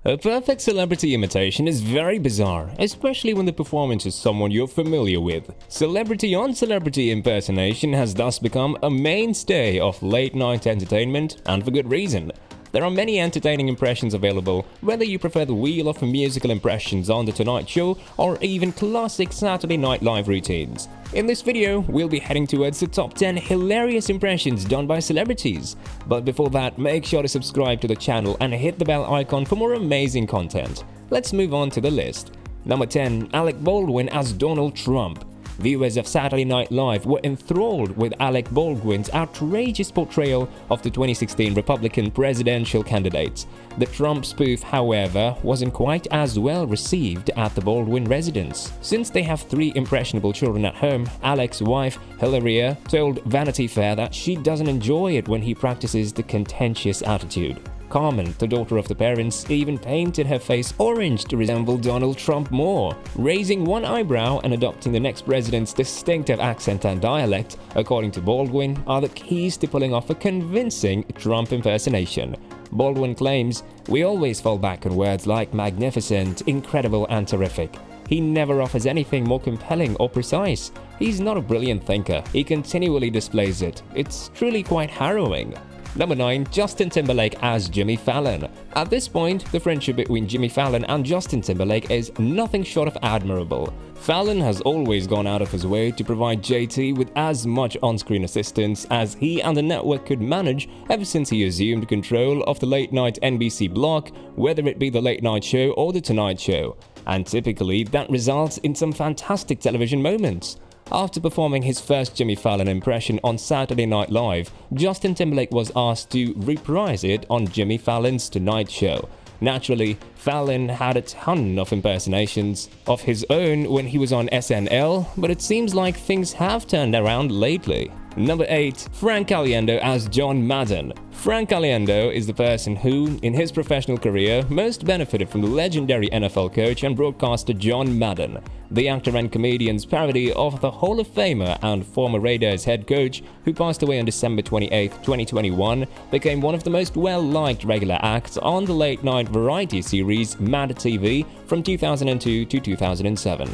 A perfect celebrity imitation is very bizarre, especially when the performance is someone you're familiar with. Celebrity-on-celebrity impersonation has thus become a mainstay of late-night entertainment, and for good reason. There are many entertaining impressions available, whether you prefer the wheel of musical impressions on The Tonight Show or even classic Saturday Night Live routines. In this video, we'll be heading towards the top 10 hilarious impressions done by celebrities. But before that, make sure to subscribe to the channel and hit the bell icon for more amazing content. Let's move on to the list. Number 10. Alec Baldwin as Donald Trump. Viewers of Saturday Night Live were enthralled with Alec Baldwin's outrageous portrayal of the 2016 Republican presidential candidate. The Trump spoof, however, wasn't quite as well received at the Baldwin residence. Since they have 3 impressionable children at home, Alec's wife, Hilaria, told Vanity Fair that she doesn't enjoy it when he practices the contentious attitude. Carmen, the daughter of the parents, even painted her face orange to resemble Donald Trump more. Raising one eyebrow and adopting the next president's distinctive accent and dialect, according to Baldwin, are the keys to pulling off a convincing Trump impersonation. Baldwin claims, "We always fall back on words like magnificent, incredible, and terrific. He never offers anything more compelling or precise. He's not a brilliant thinker. He continually displays it. It's truly quite harrowing." Number 9. Justin Timberlake as Jimmy Fallon. At this point, the friendship between Jimmy Fallon and Justin Timberlake is nothing short of admirable. Fallon has always gone out of his way to provide JT with as much on-screen assistance as he and the network could manage ever since he assumed control of the late-night NBC block, whether it be The Late Night Show or The Tonight Show. And typically, that results in some fantastic television moments. After performing his first Jimmy Fallon impression on Saturday Night Live, Justin Timberlake was asked to reprise it on Jimmy Fallon's Tonight Show. Naturally, Fallon had a ton of impersonations of his own when he was on SNL, but it seems like things have turned around lately. Number 8. Frank Caliendo as John Madden. Frank Caliendo is the person who, in his professional career, most benefited from the legendary NFL coach and broadcaster John Madden. The actor and comedian's parody of the Hall of Famer and former Raiders head coach, who passed away on December 28, 2021, became one of the most well-liked regular acts on the late-night variety series Mad TV from 2002 to 2007.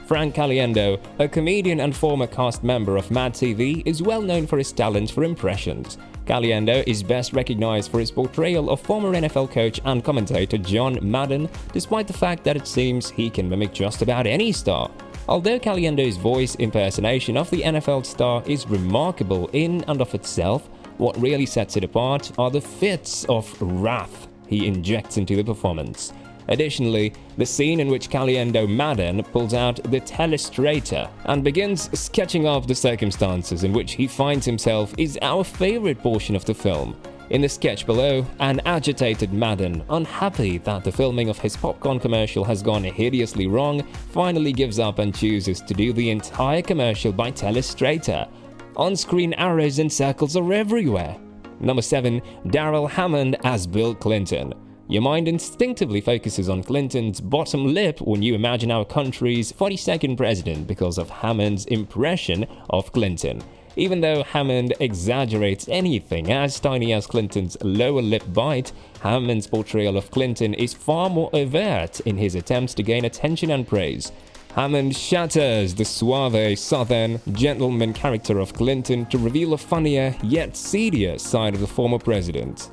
Frank Caliendo, a comedian and former cast member of Mad TV, is well known for his talent for impressions. Caliendo is best recognized for his portrayal of former NFL coach and commentator John Madden, despite the fact that it seems he can mimic just about any star. Although Caliendo's voice impersonation of the NFL star is remarkable in and of itself, what really sets it apart are the fits of wrath he injects into the performance. Additionally, the scene in which Caliendo Madden pulls out the telestrator and begins sketching up the circumstances in which he finds himself is our favorite portion of the film. In the sketch below, an agitated Madden, unhappy that the filming of his popcorn commercial has gone hideously wrong, finally gives up and chooses to do the entire commercial by telestrator. On-screen arrows and circles are everywhere. Number 7. Darrell Hammond as Bill Clinton. Your mind instinctively focuses on Clinton's bottom lip when you imagine our country's 42nd president because of Hammond's impression of Clinton. Even though Hammond exaggerates anything as tiny as Clinton's lower lip bite, Hammond's portrayal of Clinton is far more overt in his attempts to gain attention and praise. Hammond shatters the suave, southern, gentleman character of Clinton to reveal a funnier, yet seedier side of the former president.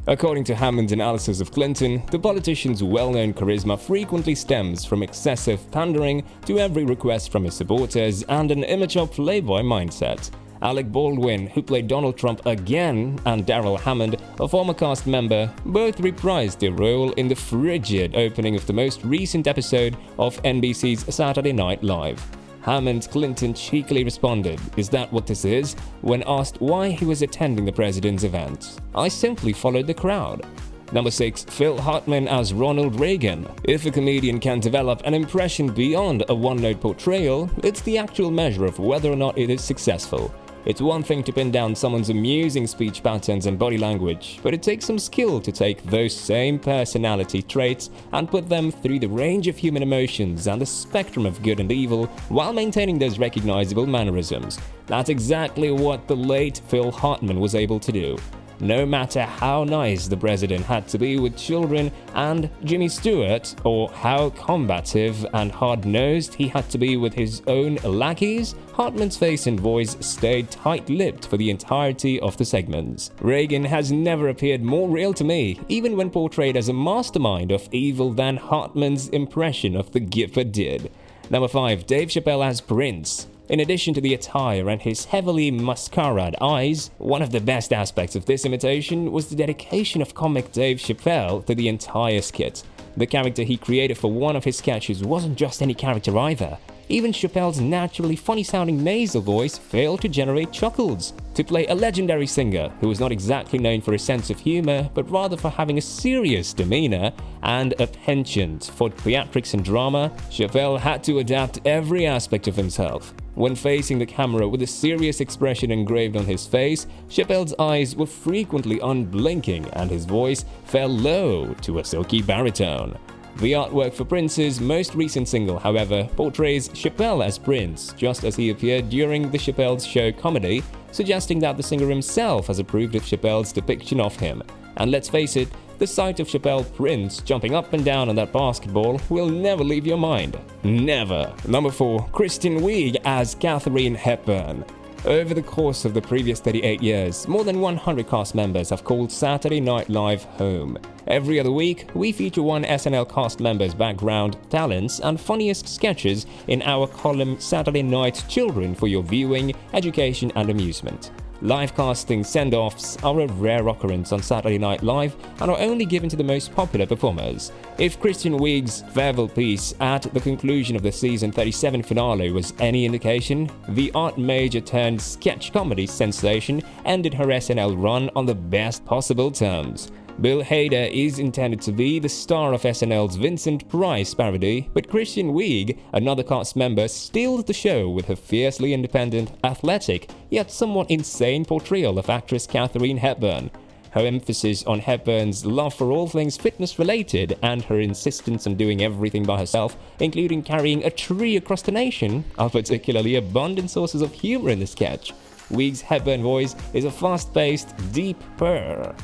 According to Hammond's analysis of Clinton, the politician's well-known charisma frequently stems from excessive pandering to every request from his supporters and an immature playboy mindset. Alec Baldwin, who played Donald Trump again, and Darrell Hammond, a former cast member, both reprised their role in the frigid opening of the most recent episode of NBC's Saturday Night Live. Hammond Clinton cheekily responded, "Is that what this is?" when asked why he was attending the president's event. "I simply followed the crowd." Number 6. Phil Hartman as Ronald Reagan. If a comedian can develop an impression beyond a one-note portrayal, it's the actual measure of whether or not it is successful. It's one thing to pin down someone's amusing speech patterns and body language, but it takes some skill to take those same personality traits and put them through the range of human emotions and the spectrum of good and evil while maintaining those recognizable mannerisms. That's exactly what the late Phil Hartman was able to do. no matter how nice the president had to be with children and Jimmy Stewart, or how combative and hard-nosed he had to be with his own lackeys, Hartman's face and voice stayed tight-lipped for the entirety of the segments. Reagan has never appeared more real to me, even when portrayed as a mastermind of evil, than Hartman's impression of the Gipper did. Number 5. Dave Chappelle as Prince. In addition to the attire and his heavily mascaraed eyes, one of the best aspects of this imitation was the dedication of comic Dave Chappelle to the entire skit. The character he created for one of his sketches wasn't just any character either. Even Chappelle's naturally funny-sounding nasal voice failed to generate chuckles. To play a legendary singer who was not exactly known for his sense of humor, but rather for having a serious demeanor and a penchant for theatrics and drama, Chappelle had to adapt every aspect of himself. When facing the camera with a serious expression engraved on his face, Chappelle's eyes were frequently unblinking and his voice fell low to a silky baritone. The artwork for Prince's most recent single, however, portrays Chappelle as Prince, just as he appeared during the Chappelle's Show comedy, suggesting that the singer himself has approved of Chappelle's depiction of him. And let's face it, the sight of Chappelle Prince jumping up and down on that basketball will never leave your mind. Never. Number 4. Kristen Wiig as Katharine Hepburn. Over the course of the previous 38 years, more than 100 cast members have called Saturday Night Live home. Every other week, we feature one SNL cast member's background, talents, and funniest sketches in our column Saturday Night Children for your viewing, education, and amusement. Live casting send-offs are a rare occurrence on Saturday Night Live and are only given to the most popular performers. If Kristen Wiig's farewell piece at the conclusion of the season 37 finale was any indication, the art major turned sketch comedy sensation ended her SNL run on the best possible terms. Bill Hader is intended to be the star of SNL's Vincent Price parody, but Kristen Wiig, another cast member, steals the show with her fiercely independent, athletic, yet somewhat insane portrayal of actress Katharine Hepburn. Her emphasis on Hepburn's love for all things fitness-related and her insistence on doing everything by herself, including carrying a tree across the nation, are particularly abundant sources of humor in the sketch. Wiig's Hepburn voice is a fast-paced, deep purr.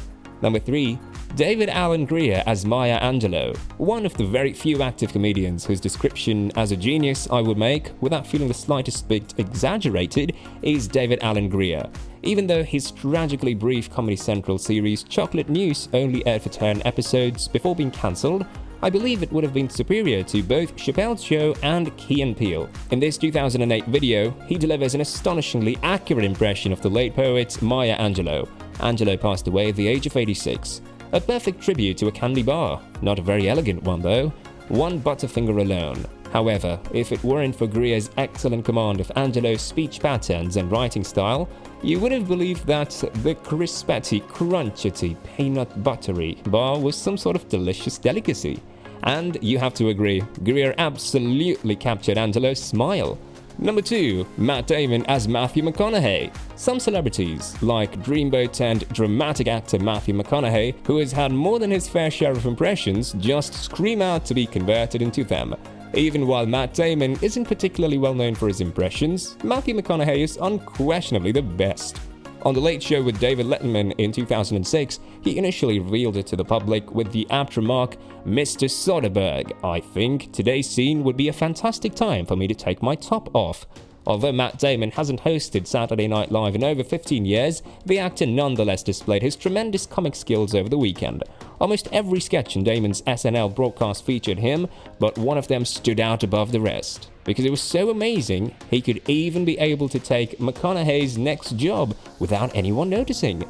Number 3. David Alan Grier as Maya Angelou. One of the very few active comedians whose description as a genius I would make, without feeling the slightest bit exaggerated, is David Alan Grier. Even though his tragically brief Comedy Central series Chocolate News only aired for 10 episodes before being cancelled, I believe it would have been superior to both Chappelle's Show and Key and Peele. In this 2008 video, he delivers an astonishingly accurate impression of the late poet Maya Angelou. Angelou passed away at the age of 86. A perfect tribute to a candy bar. Not a very elegant one though. One Butterfinger alone. However, if it weren't for Grier's excellent command of Angelou's speech patterns and writing style, you would have believed that the crispety, crunchety, peanut buttery bar was some sort of delicious delicacy. And you have to agree, Grier absolutely captured Angelou's smile. Number 2. Matt Damon as Matthew McConaughey. Some celebrities, like dreamboat-turned-dramatic actor Matthew McConaughey, who has had more than his fair share of impressions, just scream out to be converted into them. Even while Matt Damon isn't particularly well known for his impressions, Matthew McConaughey is unquestionably the best. On The Late Show with David Letterman in 2006, he initially revealed it to the public with the apt remark, "Mr. Soderbergh, I think today's scene would be a fantastic time for me to take my top off." Although Matt Damon hasn't hosted Saturday Night Live in over 15 years, the actor nonetheless displayed his tremendous comic skills over the weekend. Almost every sketch in Damon's SNL broadcast featured him, but one of them stood out above the rest. Because it was so amazing, he could even be able to take McConaughey's next job without anyone noticing.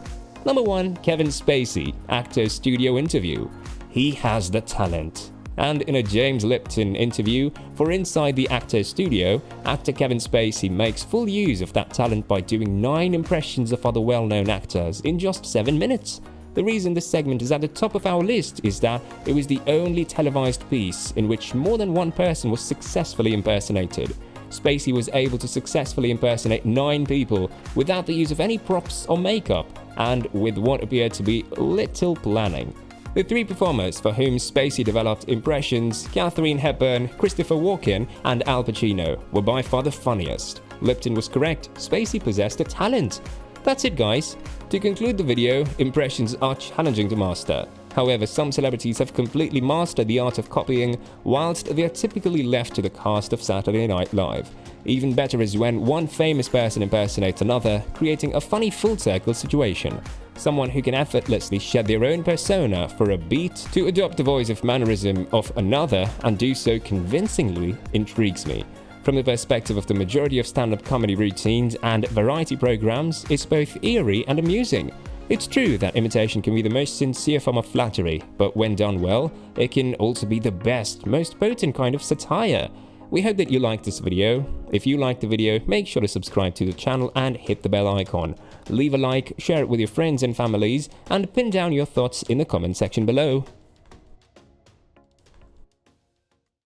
Number 1. Kevin Spacey, Actors Studio Interview. He has the talent. And in a James Lipton interview for Inside the Actors Studio, actor Kevin Spacey makes full use of that talent by doing 9 impressions of other well-known actors in just 7 minutes. The reason this segment is at the top of our list is that it was the only televised piece in which more than one person was successfully impersonated. Spacey was able to successfully impersonate 9 people without the use of any props or makeup, and with what appeared to be little planning. The 3 performers for whom Spacey developed impressions, Katharine Hepburn, Christopher Walken, and Al Pacino, were by far the funniest. Lipton was correct, Spacey possessed a talent. That's it, guys. To conclude the video, impressions are challenging to master. However, some celebrities have completely mastered the art of copying, whilst they are typically left to the cast of Saturday Night Live. Even better is when one famous person impersonates another, creating a funny full-circle situation. Someone who can effortlessly shed their own persona for a beat to adopt the voice of mannerism of another and do so convincingly intrigues me. From the perspective of the majority of stand-up comedy routines and variety programs, it's both eerie and amusing. It's true that imitation can be the most sincere form of flattery, but when done well, it can also be the best, most potent kind of satire. We hope that you liked this video. If you liked the video, make sure to subscribe to the channel and hit the bell icon. Leave a like, share it with your friends and families, and pin down your thoughts in the comment section below.